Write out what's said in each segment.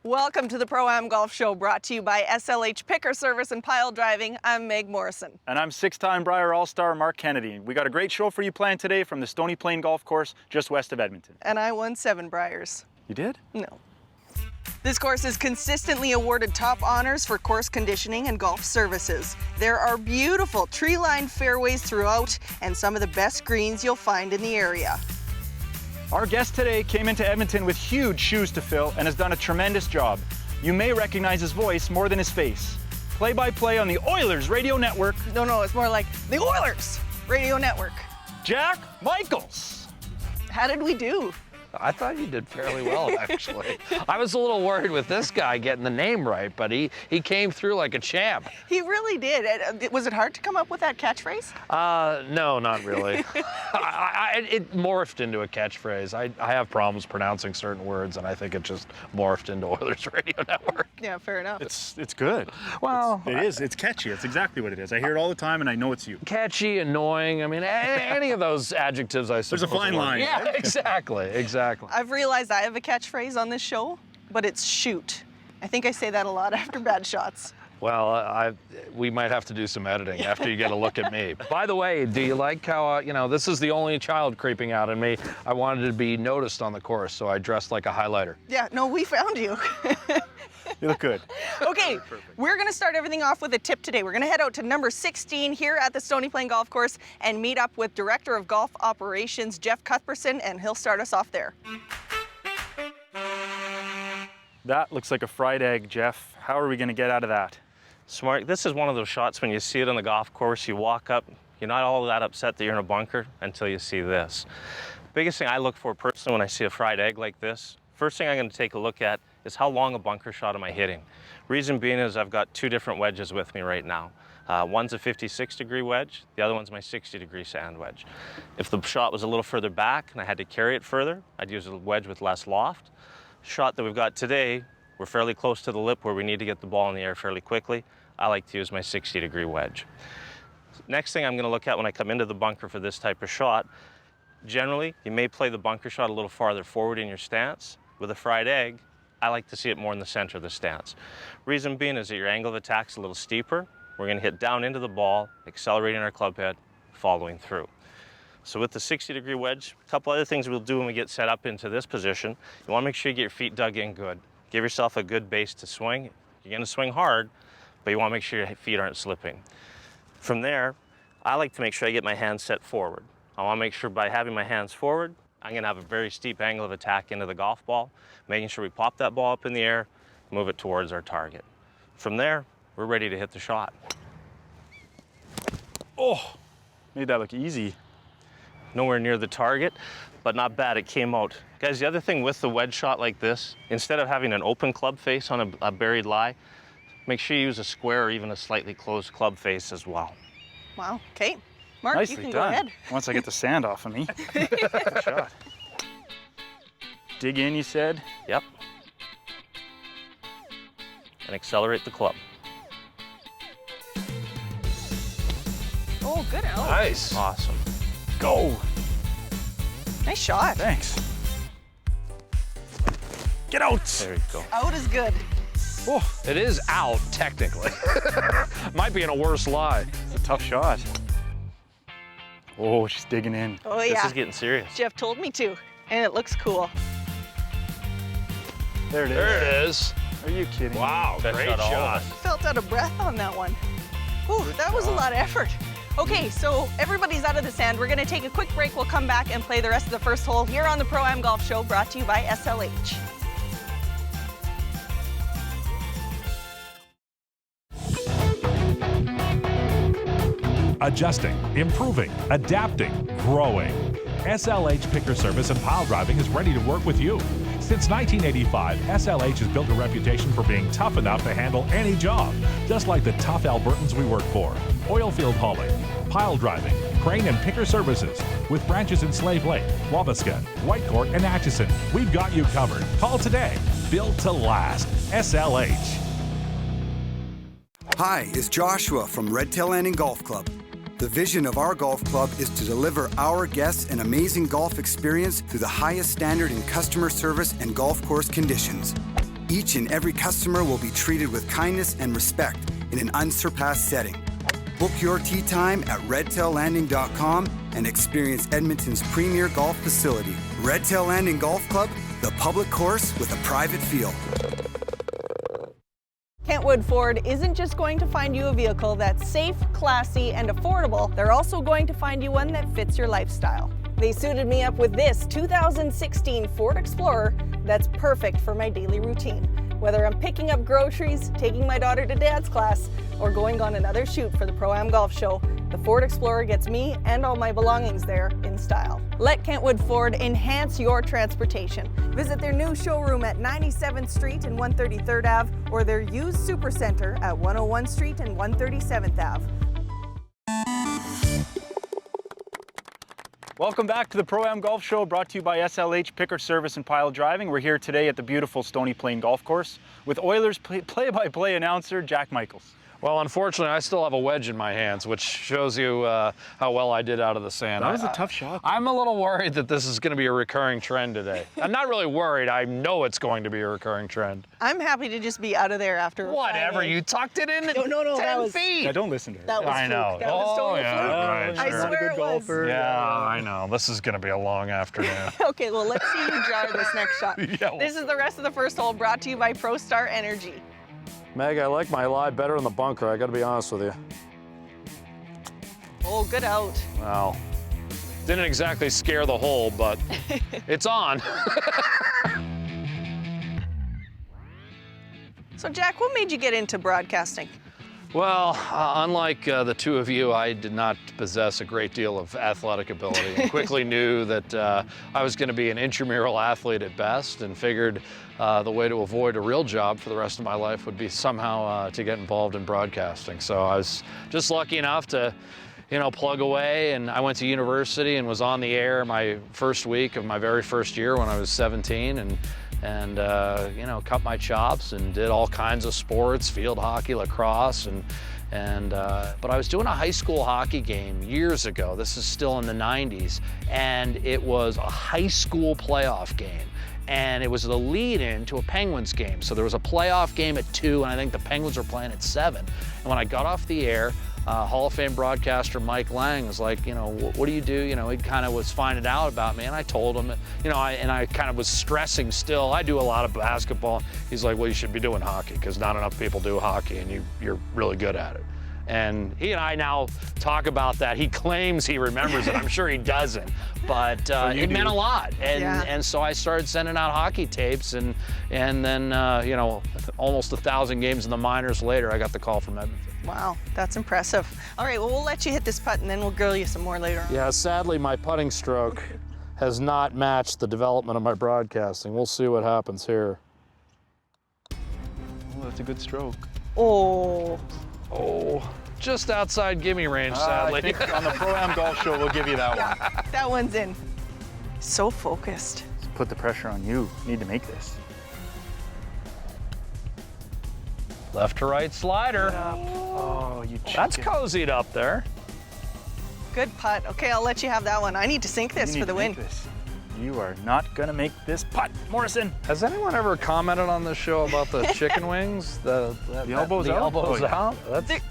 Welcome to the Pro-Am Golf Show, brought to you by SLH Picker Service and Pile Driving. I'm Meg Morrison. And I'm six-time Brier All-Star Marc Kennedy. We got a great show for you planned today from the Stony Plain Golf Course just west of Edmonton. And I won 7 Briers. You did? No. This course is consistently awarded top honors for course conditioning and golf services. There are beautiful tree-lined fairways throughout and some of the best greens you'll find in the area. Our guest today came into Edmonton with huge shoes to fill and has done a tremendous job. You may recognize his voice more than his face. Play-by-play on the Oilers Radio Network. No, it's more like the Oilers Radio Network. Jack Michaels. How did we do? I thought you did fairly well, actually. I was a little worried with this guy getting the name right, but he came through like a champ. He really did. Was it hard to come up with that catchphrase? No, not really. It morphed into a catchphrase. I have problems pronouncing certain words, and I think it just morphed into Oilers Radio Network. Yeah, fair enough. It's good. Well, it is. It's catchy. It's exactly what it is. I hear it all the time, and I know it's you. Catchy, annoying. I mean, any of those adjectives, I suppose. There's a fine line. Yeah, right? exactly. I've realized I have a catchphrase on this show, but it's shoot. I think I say that a lot after bad shots. Well, we might have to do some editing after you get a look at me. By the way, do you like how, this is the only child creeping out in me. I wanted to be noticed on the course, so I dressed like a highlighter. Yeah, no, we found you. You look good. Okay, we're gonna start everything off with a tip today. We're gonna head out to number 16 here at the Stony Plain Golf Course and meet up with Director of Golf Operations, Jeff Cuthbertson, and he'll start us off there. That looks like a fried egg, Jeff. How are we going to get out of that? Smart. This is one of those shots when you see it on the golf course, you walk up, you're not all that upset that you're in a bunker until you see this. Biggest thing I look for personally when I see a fried egg like this, first thing I'm going to take a look at is how long a bunker shot am I hitting. Reason being is I've got 2 different wedges with me right now. One's a 56-degree wedge, the other one's my 60-degree sand wedge. If the shot was a little further back and I had to carry it further, I'd use a wedge with less loft. Shot that we've got today, we're fairly close to the lip where we need to get the ball in the air fairly quickly. I like to use my 60-degree wedge. Next thing I'm going to look at when I come into the bunker for this type of shot, generally you may play the bunker shot a little farther forward in your stance. With a fried egg, I like to see it more in the center of the stance. Reason being is that your angle of attack's a little steeper. We're going to hit down into the ball, accelerating our club head, following through. So with the 60-degree wedge, a couple other things we'll do when we get set up into this position. You want to make sure you get your feet dug in good. Give yourself a good base to swing. You're going to swing hard, but you want to make sure your feet aren't slipping. From there, I like to make sure I get my hands set forward. I want to make sure by having my hands forward, I'm going to have a very steep angle of attack into the golf ball, making sure we pop that ball up in the air, move it towards our target. From there, we're ready to hit the shot. Oh, made that look easy. Nowhere near the target, but not bad, it came out. Guys, the other thing with the wedge shot like this, instead of having an open club face on a buried lie, make sure you use a square or even a slightly closed club face as well. Wow, okay. Mark, Nicely you can done. go ahead. Once I get the sand off of me. Good shot. Dig in, you said? Yep. And accelerate the club. Oh, good out. Nice. Awesome. Go. Nice shot. Thanks. Get out. There you go. Out is good. Oh, It is out, technically. Might be in a worse lie. it's a tough shot. Oh, she's digging in. Oh, This yeah. is getting serious. Jeff told me to, and it looks cool. There it is. There it is. Are you kidding? Wow, Best great shot of all shot. of us. Felt out of breath on that one. Ooh, that was a lot of effort. Okay, so everybody's out of the sand. We're gonna take a quick break. We'll come back and play the rest of the first hole here on the Pro-Am Golf Show, brought to you by SLH. Adjusting, improving, adapting, growing. SLH Picker Service and Pile Driving is ready to work with you. Since 1985, SLH has built a reputation for being tough enough to handle any job, just like the tough Albertans we work for. Oilfield hauling, pile driving, crane and picker services. With branches in Slave Lake, Wabasca, Whitecourt, and Atchison, we've got you covered. Call today. Built to last. SLH. Hi, it's Joshua from Red Tail Landing Golf Club. The vision of our golf club is to deliver our guests an amazing golf experience through the highest standard in customer service and golf course conditions. Each and every customer will be treated with kindness and respect in an unsurpassed setting. Book your tee time at redtaillanding.com and experience Edmonton's premier golf facility. Red Tail Landing Golf Club, the public course with a private feel. Kentwood Ford isn't just going to find you a vehicle that's safe, classy, and affordable. They're also going to find you one that fits your lifestyle. They suited me up with this 2016 Ford Explorer that's perfect for my daily routine. Whether I'm picking up groceries, taking my daughter to dance class, or going on another shoot for the Pro-Am Golf Show, the Ford Explorer gets me and all my belongings there in style. Let Kentwood Ford enhance your transportation. Visit their new showroom at 97th Street and 133rd Ave, or their used supercenter at 101 Street and 137th Ave. Welcome back to the Pro-Am Golf Show, brought to you by SLH Picker Service and Pile Driving. We're here today at the beautiful Stony Plain Golf Course with Oilers play-by-play announcer Jack Michaels. Well, unfortunately, I still have a wedge in my hands, which shows you how well I did out of the sand. That was a tough shot. I'm a little worried that this is going to be a recurring trend today. I'm not really worried. I know it's going to be a recurring trend. I'm happy to just be out of there after. Whatever, you tucked it in at No, 10 feet. Yeah, don't listen to her. That was I know. That was totally fluke. Right, I sure. swear it was. Yeah, I know. This is going to be a long afternoon. Okay, well, let's see you jar this next shot. Yeah, This is the rest of the first hole, brought to you by ProStar Energy. Meg, I like my lie better in the bunker. I got to be honest with you. Oh, good out. Well, didn't exactly scare the hole, but it's on. So, Jack, what made you get into broadcasting? Well, unlike the two of you, I did not possess a great deal of athletic ability and quickly knew that I was going to be an intramural athlete at best, and figured the way to avoid a real job for the rest of my life would be somehow to get involved in broadcasting. So I was just lucky enough to, plug away, and I went to university and was on the air my first week of my very first year when I was 17, and cut my chops and did all kinds of sports, field hockey, lacrosse, but I was doing a high school hockey game years ago. This is still in the 90s, and it was a high school playoff game. And it was the lead-in to a Penguins game. So there was a playoff game at 2, and I think the Penguins were playing at 7. And when I got off the air, Hall of Fame broadcaster Mike Lang was like, what do you do? He kind of was finding out about me, and I told him, I kind of was stressing still. I do a lot of basketball. He's like, well, you should be doing hockey, because not enough people do hockey, and you're really good at it. And he and I now talk about that. He claims he remembers it. I'm sure he doesn't. But it meant a lot. And so I started sending out hockey tapes. And then, almost 1,000 games in the minors later, I got the call from Edmonton. Wow, that's impressive. All right, well, we'll let you hit this putt, and then we'll grill you some more later on. Yeah, sadly, my putting stroke has not matched the development of my broadcasting. We'll see what happens here. Oh, that's a good stroke. Oh, just outside gimme range, sadly. I think on the Pro-Am Golf Show, we'll give you that one. that one's in. So focused. Let's put the pressure on you. You need to make this. Left to right slider. Oh, you chicken. That's cozied up there. Good putt. Okay, I'll let you have that one. I need to sink this for the win. You are not gonna make this putt, Morrison. Has anyone ever commented on this show about the chicken wings? The elbows out? Elbows out?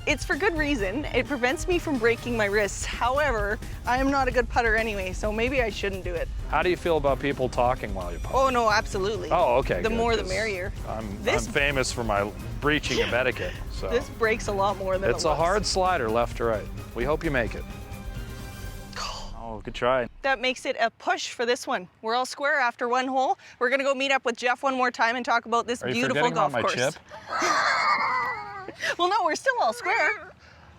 It's for good reason. It prevents me from breaking my wrists. However, I am not a good putter anyway, so maybe I shouldn't do it. How do you feel about people talking while you putt? Oh, no, absolutely. Oh, okay. The more the merrier. I'm famous for my breaching of etiquette. So this breaks a lot more than it's a hard slider left to right. We hope you make it. Oh, good try. That makes it a push for this one. We're all square after one hole. We're gonna go meet up with Jeff one more time and talk about this beautiful golf course. Chip? Well, no, we're still all square.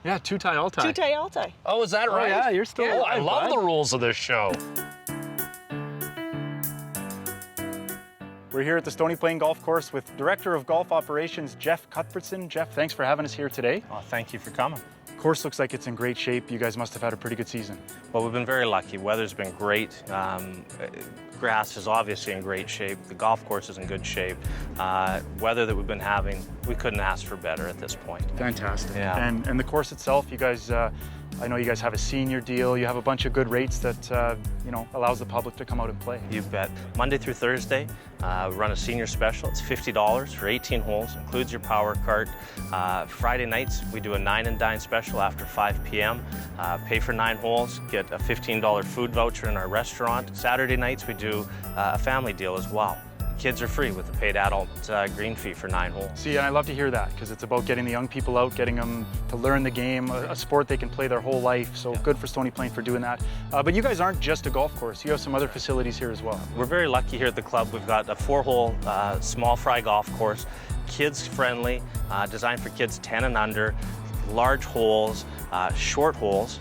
Yeah, two-tie, all-tie. Two-tie, all-tie. Oh, is that right? Oh, yeah, you're still alive, I love the rules of this show. We're here at the Stony Plain Golf Course with Director of Golf Operations, Jeff Cuthbertson. Jeff, thanks for having us here today. Oh, thank you for coming. Course looks like it's in great shape. You guys must have had a pretty good season. Well, we've been very lucky. Weather's been great. Grass is obviously in great shape. The golf course is in good shape. Weather that we've been having, we couldn't ask for better at this point. Fantastic. Yeah. And the course itself, you guys I know you guys have a senior deal. You have a bunch of good rates that, allows the public to come out and play. You bet. Monday through Thursday, run a senior special. It's $50 for 18 holes, includes your power cart. Friday nights, we do a 9 and dine special after 5 p.m. Pay for 9 holes, get a $15 food voucher in our restaurant. Saturday nights, we do a family deal as well. Kids are free with a paid adult green fee for 9 holes. See, and I love to hear that because it's about getting the young people out, getting them to learn the game, a sport they can play their whole life. So good for Stony Plain for doing that. But you guys aren't just a golf course. You have some other facilities here as well. We're very lucky here at the club. We've got a 4-hole small fry golf course, kids friendly, designed for kids 10 and under, large holes, short holes,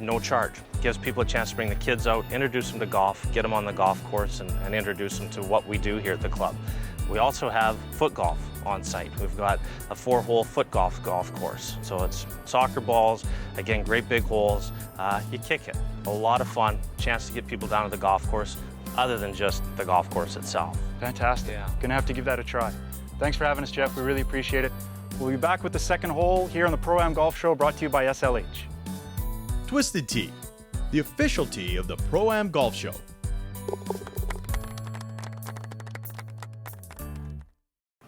no charge. Gives people a chance to bring the kids out, introduce them to golf, get them on the golf course, and introduce them to what we do here at the club. We also have foot golf on site. We've got a 4-hole foot golf course. So it's soccer balls, again, great big holes. You kick it. A lot of fun, chance to get people down to the golf course other than just the golf course itself. Fantastic. Yeah. Gonna have to give that a try. Thanks for having us, Jeff. We really appreciate it. We'll be back with the second hole here on the Pro-Am Golf Show, brought to you by SLH. Twisted Tea, the official tea of the Pro-Am Golf Show.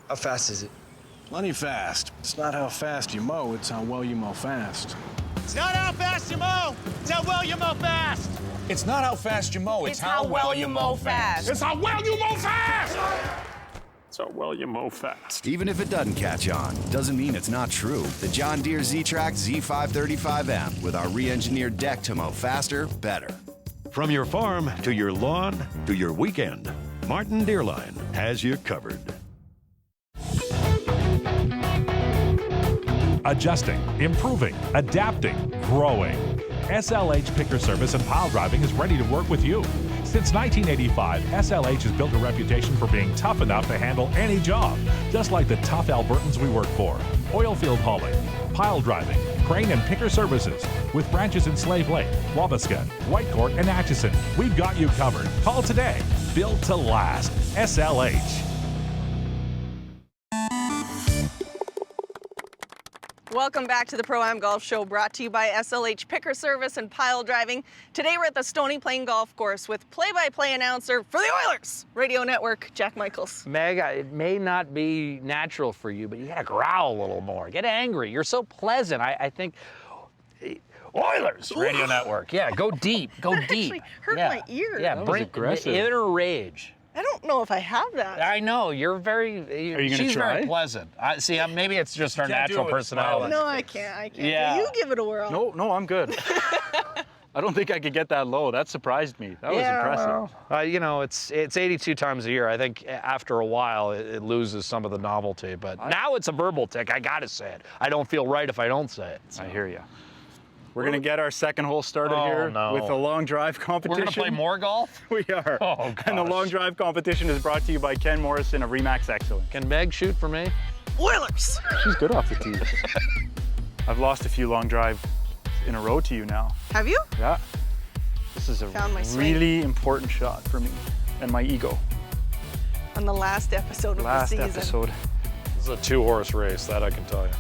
How fast is it? Plenty fast. It's not how fast you mow, it's how well you mow fast. It's not how fast you mow, it's how well you mow fast. It's not how fast you mow, it's how well you mow fast. It's how well you mow fast. It's how well you mow fast. Even if it doesn't catch on, doesn't mean it's not true. The John Deere Z-Track Z535M with our re-engineered deck to mow faster, better. From your farm to your lawn to your weekend, Martin Deerline has you covered. Adjusting, improving, adapting, growing. SLH Picker Service and Pile Driving is ready to work with you. Since 1985, SLH has built a reputation for being tough enough to handle any job, just like the tough Albertans we work for. Oilfield hauling, pile driving, crane and picker services. With branches in Slave Lake, Wabasca, Whitecourt, and Atchison, we've got you covered. Call today. Built to last. SLH. Welcome back to the Pro-Am Golf Show, brought to you by SLH Picker Service and Pile Driving. Today we're at the Stony Plain Golf Course with play-by-play announcer for the Oilers Radio Network, Jack Michaels. Meg, it may not be natural for you, but you gotta growl a little more. Get angry. You're so pleasant. I think Oilers Radio Network. Yeah, go deep. Go That deep. actually hurt my ears. Yeah, That was bring aggressive. inner rage. I don't know if I have that. I know you're very. Are you gonna she's try? very pleasant. See, maybe it's just our natural personality. No, I can't. Yeah. You give it a whirl. No, I'm good. I don't think I could get that low. That surprised me. That was impressive. Well, it's 82 times a year. I think after a while it loses some of the novelty. But now it's a verbal tick. I gotta say it. I don't feel right if I don't say it. So. I hear you. We're gonna get our second hole started here with a long drive competition. We're gonna play more golf? We are. Oh, gosh. And the long drive competition is brought to you by Ken Morrison of Remax Excellence. Can Meg shoot for me? Oilers! She's good off the tee. I've lost a few long drive in a row to you now. Have you? Yeah. This is a Found my swing. really important shot for me and my ego. On the last episode of the season. Last episode. This is a 2-horse race, that I can tell you.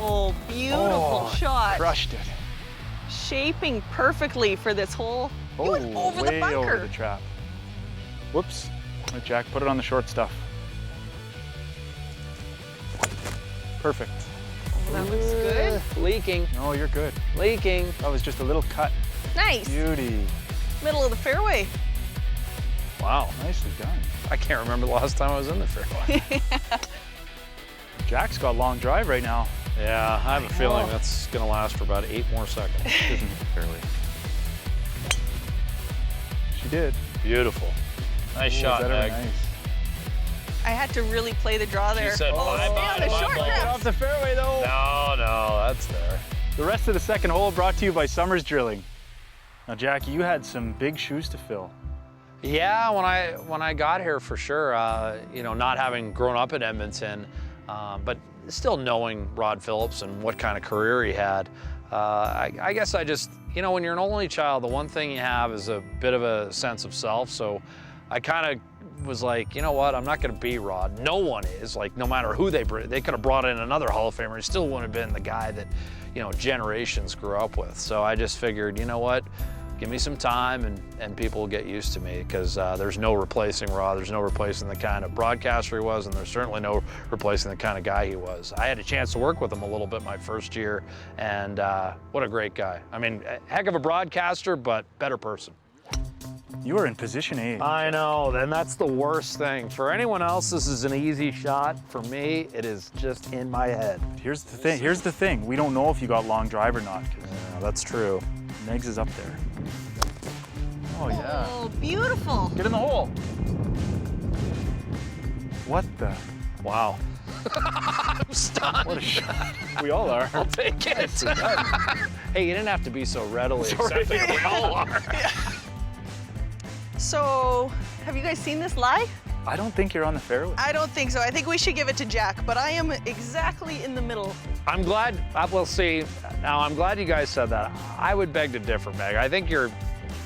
Oh, beautiful shot. Crushed it. Shaping perfectly for this hole. You went over way the bunker. over the trap. Whoops. All right, Jack, put it on the short stuff. Perfect. Oh, that looks good. Leaking. No, you're good. Leaking. That was just a little cut. Nice. Beauty. Middle of the fairway. Wow. Nicely done. I can't remember the last time I was in the fairway. Jack's got long drive right now. Yeah, I have a feeling that's going to last for about 8 more seconds. Fairly. She did. Beautiful. Nice shot, Meg. Nice. I had to really play the draw there. She said, stay on the short Get grips. off the fairway though. No, that's there. The rest of the second hole brought to you by Summers Drilling. Now, Jack, you had some big shoes to fill. Yeah, when I got here, for sure. Not having grown up in Edmonton, but still knowing Rod Phillips and what kind of career he had. I guess I just, when you're an only child, the one thing you have is a bit of a sense of self. So I kind of was like, you know what, I'm not gonna be Rod. No one is, like, no matter who they could have brought in another Hall of Famer, he still wouldn't have been the guy that, you know, generations grew up with. So I just figured, you know what, give me some time and people will get used to me, because there's no replacing Rod. There's no replacing the kind of broadcaster he was, and there's certainly no replacing the kind of guy he was. I had a chance to work with him a little bit my first year, and what a great guy. I mean, a heck of a broadcaster, but better person. You were in position A. I know, and that's the worst thing. For anyone else, this is an easy shot. For me, it is just in my head. Here's the thing. We don't know if you got long drive or not. Yeah, that's true. Megs is up there. Oh, yeah. Oh, beautiful. Get in the hole. What the? Wow. I'm stunned. What a shot. We all are. I'll take it. Hey, you didn't have to be so readily accepting. We all are. Yeah. So, have you guys seen this lie? I don't think you're on the fairway. I don't think so. I think we should give it to Jack, but I am exactly in the middle. I'm glad, we'll see. Now, I'm glad you guys said that. I would beg to differ, Meg. I think you're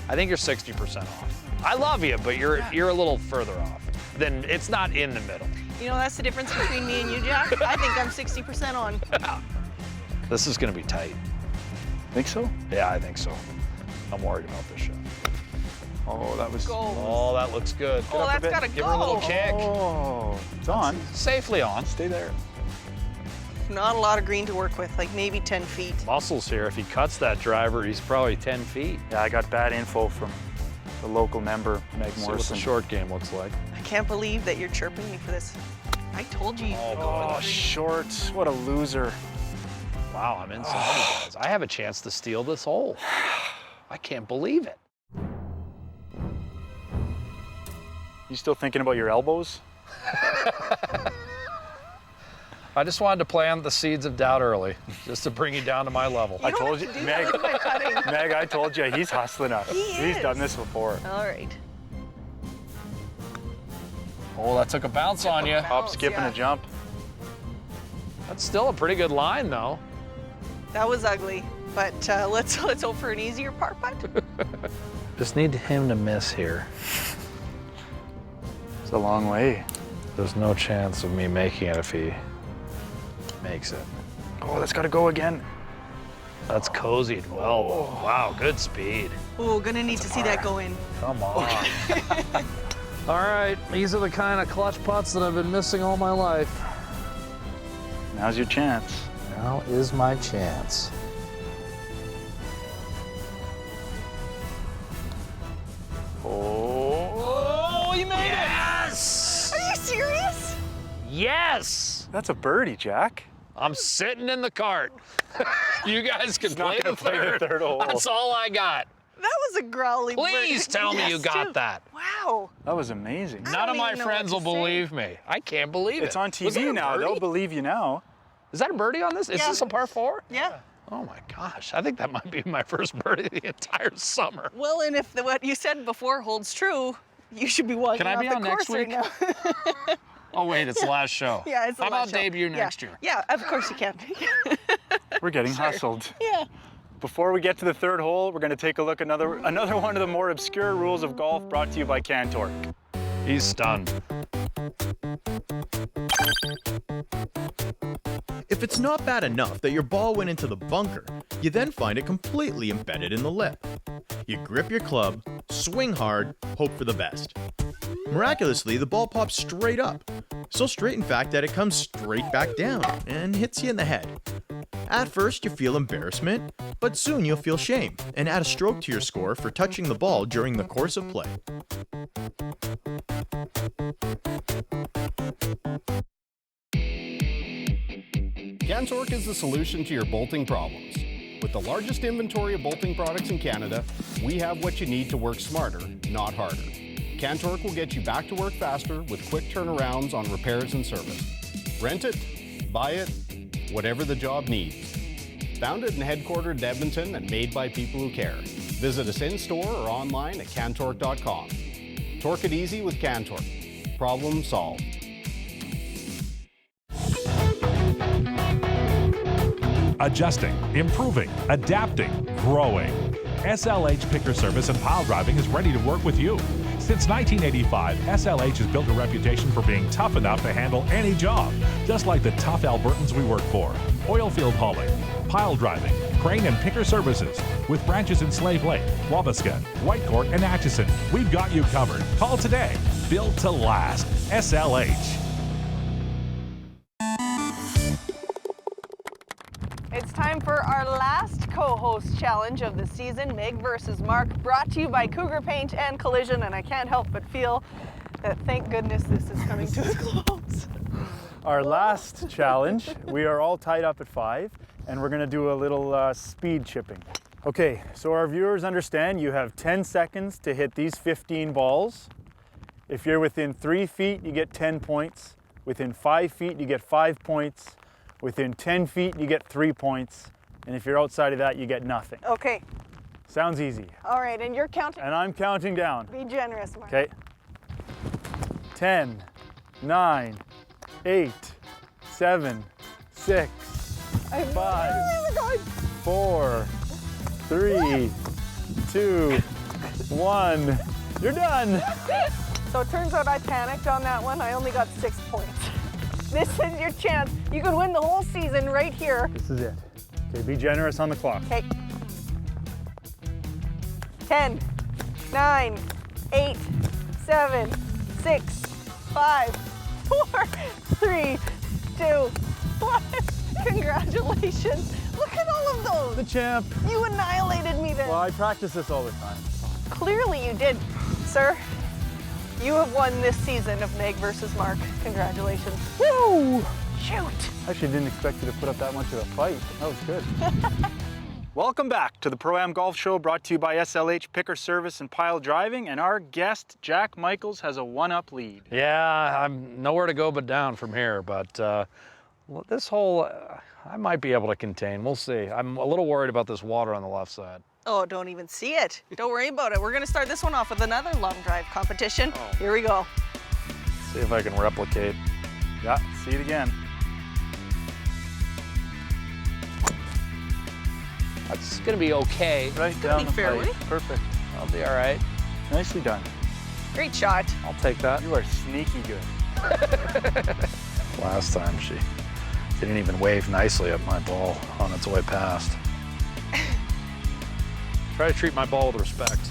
60% off. I love you, but you're a little further off. Then it's not in the middle. You know, that's the difference between me and you, Jack. I think I'm 60% on. This is gonna be tight. Think so? Yeah, I think so. I'm worried about this shot. Oh, that was. Oh, that looks good. Get up that's gotta Give her a little kick. Oh, it's on. Safely on. Stay there. Not a lot of green to work with, like maybe 10 feet. Muscles here. If he cuts that driver, he's probably 10 feet. Yeah, I got bad info from the local member, Meg See what Morrison. the short game looks like. I can't believe that you're chirping me for this. I told you. Oh, short. What a loser. Wow, I'm inside you guys. I have a chance to steal this hole. I can't believe it. You still thinking about your elbows? I just wanted to plant the seeds of doubt early, just to bring you down to my level. You I told you, Meg. Meg, I told you, he's hustling us. He's done this before. All right. Oh, that took a bounce on you. Hop, skip, and a jump. That's still a pretty good line, though. That was ugly, but let's hope for an easier par putt. Just need him to miss here. It's a long way. There's no chance of me making it if he makes it. Oh, that's got to go again. That's cozied well. Wow, good speed. Oh, gonna need to see that go in. Come on. All right, these are the kind of clutch putts that I've been missing all my life. Now's your chance. Now is my chance. Oh, you made it! Yes! Are you serious? Yes! That's a birdie, Jack. I'm sitting in the cart. You guys can play the third hole. That's all I got. That was a growly bird. Please tell me you got that. Wow. That was amazing. None of my friends will believe me. I can't believe it. It's on TV now. They'll believe you now. Is that a birdie on this? Is this a par 4? Yeah. Oh my gosh, I think that might be my first birdie the entire summer. Well, and if what you said before holds true, you should be walking off the course right now. Oh wait, it's the last show. Yeah, it's the How last about show. debut next year? Yeah, of course you can. We're getting hustled. Yeah. Before we get to the third hole, we're going to take a look at another one of the more obscure rules of golf brought to you by Cantor. He's stunned. If it's not bad enough that your ball went into the bunker, you then find it completely embedded in the lip. You grip your club, swing hard, hope for the best. Miraculously, the ball pops straight up. So straight, in fact, that it comes straight back down and hits you in the head. At first, you feel embarrassment, but soon you'll feel shame and add a stroke to your score for touching the ball during the course of play. Cantork is the solution to your bolting problems. With the largest inventory of bolting products in Canada, we have what you need to work smarter, not harder. Cantork will get you back to work faster with quick turnarounds on repairs and service. Rent it, buy it, whatever the job needs. Founded and headquartered in Edmonton and made by people who care. Visit us in-store or online at cantork.com. Torque it easy with Cantork. Problem solved. Adjusting, improving, adapting, growing. SLH Picker Service and Pile Driving is ready to work with you. Since 1985, SLH has built a reputation for being tough enough to handle any job, just like the tough Albertans we work for. Oilfield hauling, pile driving, crane and picker services. With branches in Slave Lake, Wabasca, Whitecourt, and Atchison, we've got you covered. Call today. Built to last. SLH. It's time for our last co-host challenge of the season, Meg versus Marc, brought to you by Cougar Paint and Collision, and I can't help but feel that thank goodness this is coming to a close. Our last challenge, we are all tied up at 5, and we're gonna do a little speed chipping. Okay, so our viewers understand you have 10 seconds to hit these 15 balls. If you're within 3 feet, you get 10 points. Within 5 feet, you get 5 points. Within 10 feet, you get 3 points. And if you're outside of that, you get nothing. Okay. Sounds easy. All right, and you're counting. And I'm counting down. Be generous, Marc. Okay. 10, 9, 8, 7, 6, 5, 4, 3, 2, 1. You're done. So it turns out I panicked on that one. I only got 6 points. This is your chance. You could win the whole season right here. This is it. Okay, be generous on the clock. Okay. 10, 9, 8, 7, 6, 5, 4, 3, 2, 1. Congratulations. Look at all of those. The champ. You annihilated me then. Well, I practice this all the time. Clearly you did, sir. You have won this season of Meg versus Marc. Congratulations. Woo! Shoot. I actually didn't expect you to put up that much of a fight. That was good. Welcome back to the Pro-Am Golf Show, brought to you by SLH Picker Service and Pile Driving, and our guest, Jack Michaels, has a 1-up lead. Yeah, I'm nowhere to go but down from here, but this hole, I might be able to contain. We'll see. I'm a little worried about this water on the left side. Oh, don't even see it. Don't worry about it. We're gonna start this one off with another long drive competition. Oh. Here we go. See if I can replicate. Yeah, see it again. That's gonna be okay. Right gonna down be the fairway. pipe. Perfect. I'll be all right. Nicely done. Great shot. I'll take that. You are sneaky good. Last time she didn't even wave nicely at my ball on its way past. Try to treat my ball with respect.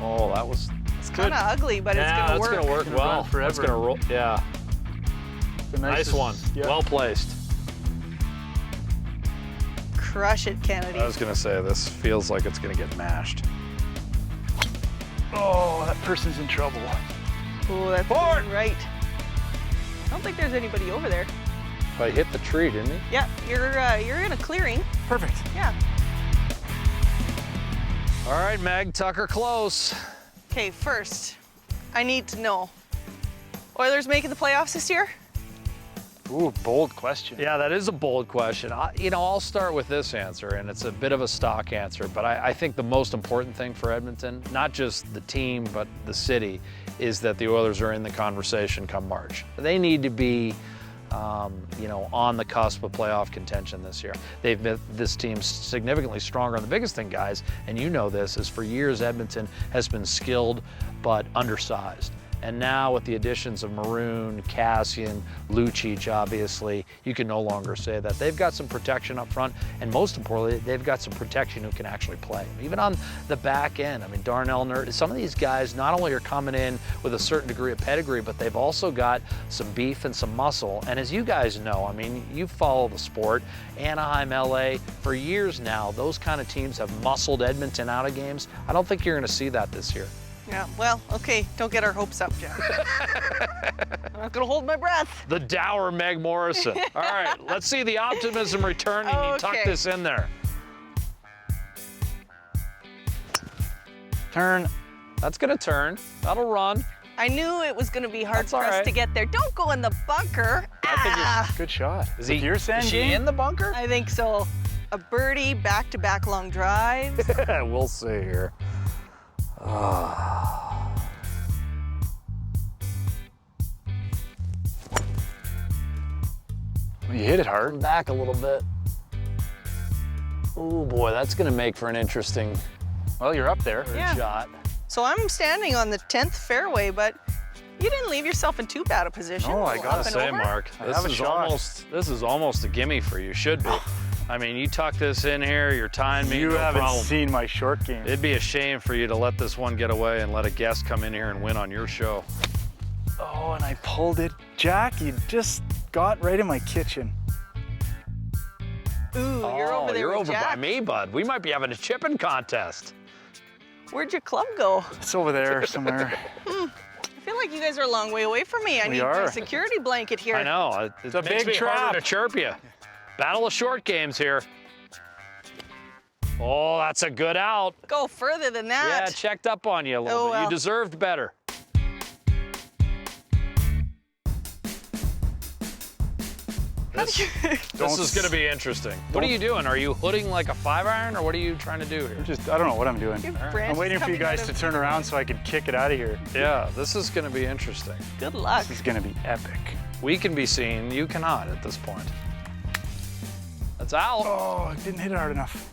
Oh, that was It's kind of ugly, but it's gonna work. That's gonna work It's gonna well. run forever. It's gonna roll. Yeah. The Nice nicest- one. Yeah. Well placed. Crush it, Kennedy. I was gonna say this feels like it's gonna get mashed. Oh, that person's in trouble. Oh, that's going right. I don't think there's anybody over there. I hit the tree, didn't he? Yeah, you're in a clearing. Perfect. Yeah. All right, Meg, Tucker close. Okay, first, I need to know. Oilers making the playoffs this year? Ooh, bold question. Yeah, that is a bold question. I'll start with this answer, and it's a bit of a stock answer, but I think the most important thing for Edmonton, not just the team, but the city, is that the Oilers are in the conversation come March. They need to be on the cusp of playoff contention this year. This team's significantly stronger. And the biggest thing, guys, and you know this, is for years Edmonton has been skilled but undersized. And now with the additions of Maroon, Cassian, Lucic, obviously, you can no longer say that. They've got some protection up front, and most importantly, they've got some protection who can actually play. Even on the back end, I mean, Darnell Nurse, some of these guys not only are coming in with a certain degree of pedigree, but they've also got some beef and some muscle. And as you guys know, I mean, you follow the sport, Anaheim, LA, for years now, those kind of teams have muscled Edmonton out of games. I don't think you're gonna see that this year. Yeah, well, okay, don't get our hopes up, Jack. I'm not gonna hold my breath. The dour Meg Morrison. All right, let's see the optimism returning. You tuck this in there. Turn. That's gonna turn. That'll run. I knew it was gonna be hard That's all pressed right. to get there. Don't go in the bunker. Good shot. Is With your sand game? in the bunker? I think so. A birdie, back-to-back long drives. We'll see here. You hit it hard. Back a little bit. Oh boy, that's gonna make for an interesting Well, you're up there. shot. So I'm standing on the 10th fairway, but you didn't leave yourself in too bad a position. Oh, I gotta Up and say, over. Mark, I have a shot. this is almost a gimme for you. Should be. I mean, you tuck this in here, you're tying me. You no haven't problem. seen my short game. It'd be a shame for you to let this one get away and let a guest come in here and win on your show. Oh, and I pulled it. Jack, you just got right in my kitchen. Ooh, you're over there You're with over Jack. by me, bud. We might be having a chipping contest. Where'd your club go? It's over there somewhere. I feel like you guys are a long way away from me. I need my are. security blanket here. I know. It It's a makes big me harder trap. to chirp you. Battle of short games here. Oh, that's a good out. Go further than that. Yeah, checked up on you a little Oh, bit. well. You deserved better. This is going to be interesting. What are you doing? Are you hooding like a 5-iron, or what are you trying to do here? I don't know what I'm doing. branches I'm waiting for you coming guys out to of- turn around so I can kick it out of here. Yeah, this is going to be interesting. Good luck. This is gonna be epic. We can be seen. You cannot at this point. That's out. Oh, I didn't hit it hard enough.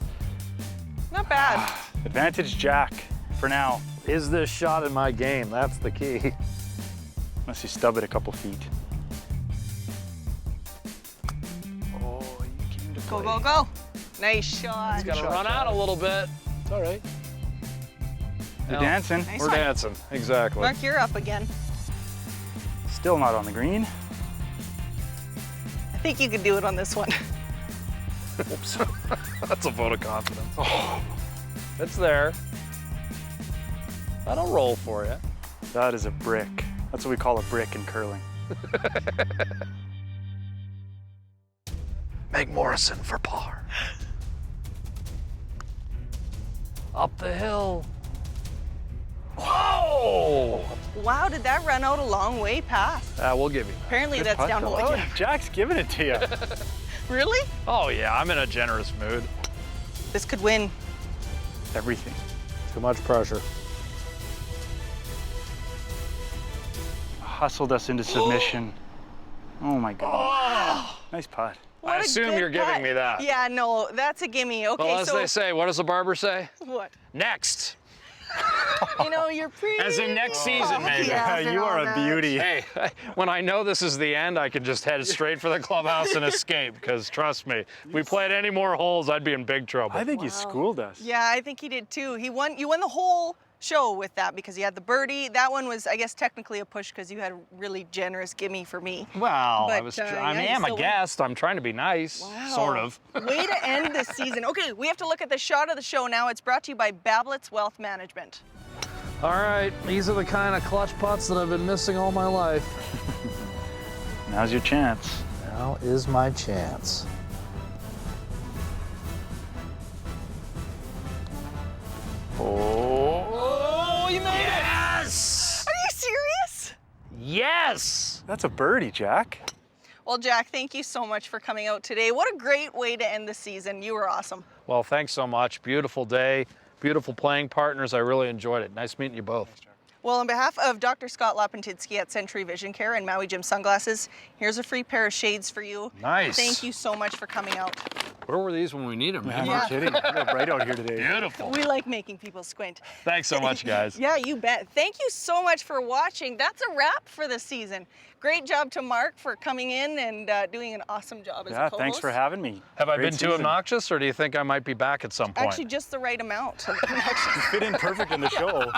Not bad. Advantage Jack for now. Is this shot in my game? That's the key. Unless you stub it a couple feet. Oh, you came to Go, play. go, go. Nice shot. It's got to run out a little bit. It's all right. You're No. dancing. Nice We're one. dancing. Exactly. Mark, you're up again. Still not on the green. I think you could do it on this one. Oops. That's a vote of confidence. Oh. It's there. That'll roll for you. That is a brick. That's what we call a brick in curling. Meg Morrison for par. Up the hill. Whoa! Wow, did that run out a long way past? We'll give you that. Apparently Good that's putt, down though. below. Oh, Jack's giving it to you. Really? Oh yeah, I'm in a generous mood. This could win. Everything. Too much pressure. Hustled us into submission. Oh my God. Oh! Nice putt. What I a assume good you're giving putt. me that. Yeah, no, that's a gimme. Okay, Well, as so they say, what does the barber say? what? Next. You know, you're pretty. As in next season, maybe. Yeah, after you are all a that. beauty. Hey, when I know this is the end, I can just head straight for the clubhouse and escape, because trust me, if we played any more holes, I'd be in big trouble. I think you schooled us. Yeah, I think he did too. You won the whole show with that because you had the birdie. That one was, I guess, technically a push because you had a really generous gimme for me. Well, But, I yeah, you am a still won. guest. I'm trying to be nice, Wow. sort of. Way to end the season. Okay, we have to look at the shot of the show now. It's brought to you by Bablett's Wealth Management. All right, these are the kind of clutch putts that I've been missing all my life. Now's your chance. Now is my chance. Oh, you made it! Yes! Are you serious? Yes! That's a birdie, Jack. Well, Jack, thank you so much for coming out today. What a great way to end the season. You were awesome. Well, thanks so much. Beautiful day, beautiful playing partners. I really enjoyed it. Nice meeting you both. Well, on behalf of Dr. Scott Lapintinsky at Century Vision Care and Maui Jim Sunglasses, here's a free pair of shades for you. Nice. Thank you so much for coming out. Where were these when we need them? Man, Yeah. no kidding. You're bright out here today. Beautiful. We like making people squint. Thanks so much, guys. Yeah, you bet. Thank you so much for watching. That's a wrap for the season. Great job to Mark for coming in and doing an awesome job as a Yeah, co-host. thanks for having me. Have I Great been too season. obnoxious, or do you think I might be back at some point? Actually, just the right amount. Fit in perfect in the show.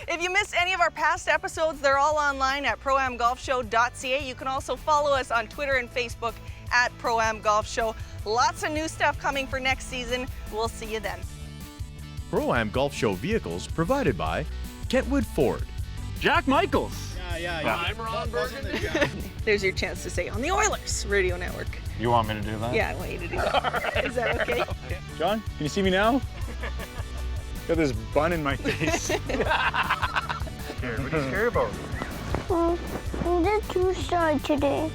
If you missed any of our past episodes, they're all online at proamgolfshow.ca. You can also follow us on Twitter and Facebook at Pro-Am Golf Show. Lots of new stuff coming for next season. We'll see you then. Pro-Am Golf Show vehicles provided by Kentwood Ford. Jack Michaels. I'm Ron Burgundy. There's your chance to say on the Oilers Radio Network. You want me to do that? Yeah, I want you to do that. Is that okay? John, can you see me now? Got this bun in my face. Here, what are you scared about? I'm just too shy today.